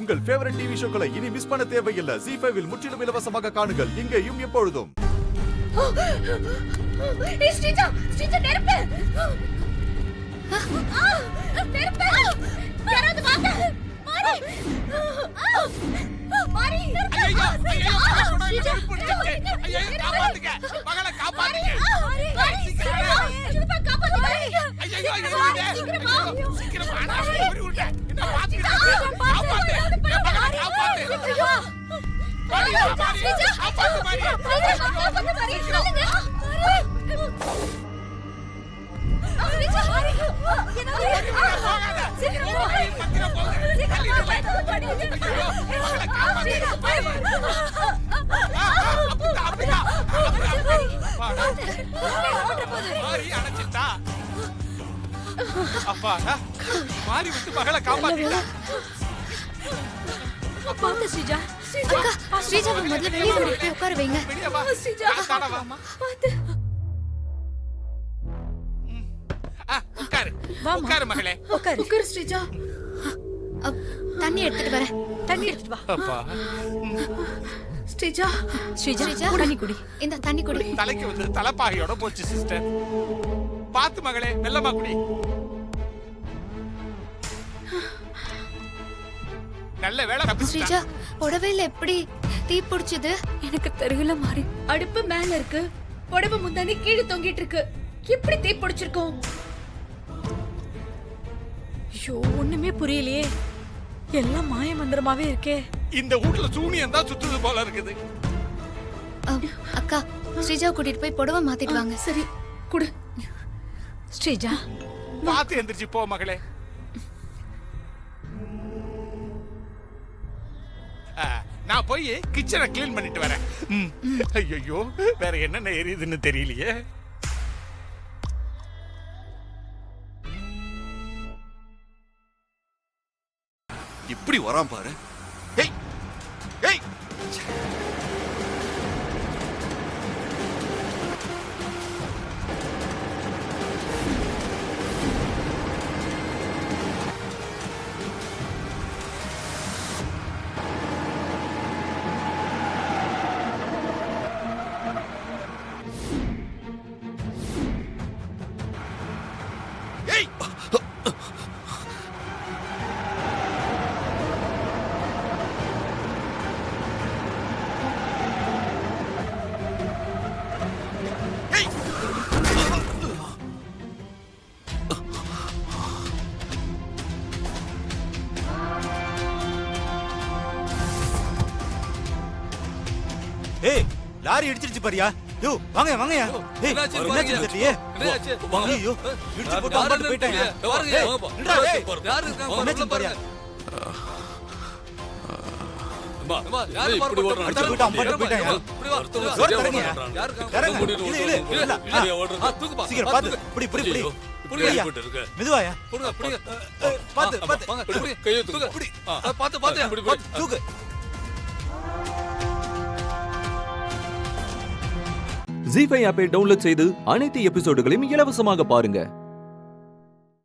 உங்கள் favourite TV ஷோக்களை இனி miss பண்ண தேவையில்லை. ZEE5 இல் முற்றிலும் இலவசமாக காணுங்கள். இங்கேயும் எப்பொழுதும். ஸ்ரீஜா, ஸ்ரீஜா நெருப்பு. நெருப்பு. யாராவது வாங்க. மாரி. மாரி. ஐயோ ஸ்ரீஜா ஐயோ காப்பாத்துங்க. மகளை காப்பாத்துங்க. இதுப்பா காப்பாத்துங்க. ஐயோ சீக்கிரம் வாடா. ஒரு உள்ள. என்ன பாத்துக்கிட்டு காப்பாத்து. மகளை காப்பாத்து. மாரி ஸ்ரீஜா காப்பாத்து மாரி. காப்பாத்து மாரி. சொல்லுங்க. ஸ்ரீஜா மாரி. என்ன போகாத. சீக்கிரம் போங்க. பத்திர போங்க. சீக்கிரம் போங்க. மகளை காப்பாத்து. அப்படியா மாரி அணைச்சிட்டா. அப்பா மாரி விட்டு மகளை காப்பாத்திட்டா. பாத்து ஸ்ரீஜா. அக்கா ஸ்ரீஜாவை முதல்ல வெளியே போய் உட்கார வைங்க. ஸ்ரீஜா பாத்து. உட்காரு உட்காரு மகளே. உட்காரு ஸ்ரீஜா. தண்ணி எடுத்துட்டு வரேன். தண்ணி எடுத்துட்டு வா. அப்பா ஸ்ரீஜா ஸ்ரீஜா தண்ணி குடி. இந்த தண்ணி குடி. தலைக்கு வந்து தலைப்பாகையோட போச்சு சிஸ்டர். பாத்து மகளே மெல்லமா குடி. நல்ல வேளை ஸ்ரீஜா புடவையில எப்படி தீ பிடிச்சது? எனக்கு தெரியல மாறி. அடுப்பு மேல இருக்கு, புடவை முந்தானி கீழே தொங்கிட்டு இருக்கு. எப்படி தீ பிடிச்சிருக்கோம்? ஐயோ ஒண்ணுமே புரியலையே. எல்லாம் மாய மந்திரமாவே இருக்கே. இந்த வீட்ல சூனியம் தான் சுத்துது போல இருக்குது. அக்கா ஸ்ரீஜா கூட்டிட்டு போய் புடவை மாத்திட்டு வாங்க. சரி குடு. ஸ்ரீஜா பாத்து எந்திரிச்சு போ மகளே. நான் போய் கிச்சனை கிளீன் பண்ணிட்டு வரேன். ஐயோ வேற என்னென்ன எரியுதுன்னு தெரியலையே. இப்படி வரான் பாரு. ஏய் ஏய் ஏய் ஏய் லாரி இடிச்சிருச்சு பாரியா. யோ வாங்க வாங்கயா. ஏய் என்னாச்சு தெரியலையே. வாங்க. ஐயோ இடிச்சு போட்டு அம்பட்டு போயிட்டாங்க. வாங்க வாங்க. யாரு இருக்காங்க என்னாச்சு பாரியா. அம்மா யாரு இப்படி ஓடுறாங்க. அடிச்சு போட்டு அம்பட்டு போயிட்டாங்க. இப்படி வா. ஜோர் தரங்க. யாரு இருக்காங்க. இல்ல தூக்கு சீக்கிரம் பாத்து. புடி புடி புடி. புடியா இருக்கு. மெதுவாயா. புடுங்க புடிங்க. பாத்து பாத்து. வாங்க புடி. கைய தூக்கு. புடி. பாத்து பாத்து. புடி புடி. தூக்கு. ZEE5 ஆப்பை டவுன்லோட் செய்து அனைத்து எபிசோடுகளையும் இலவசமாக பாருங்க.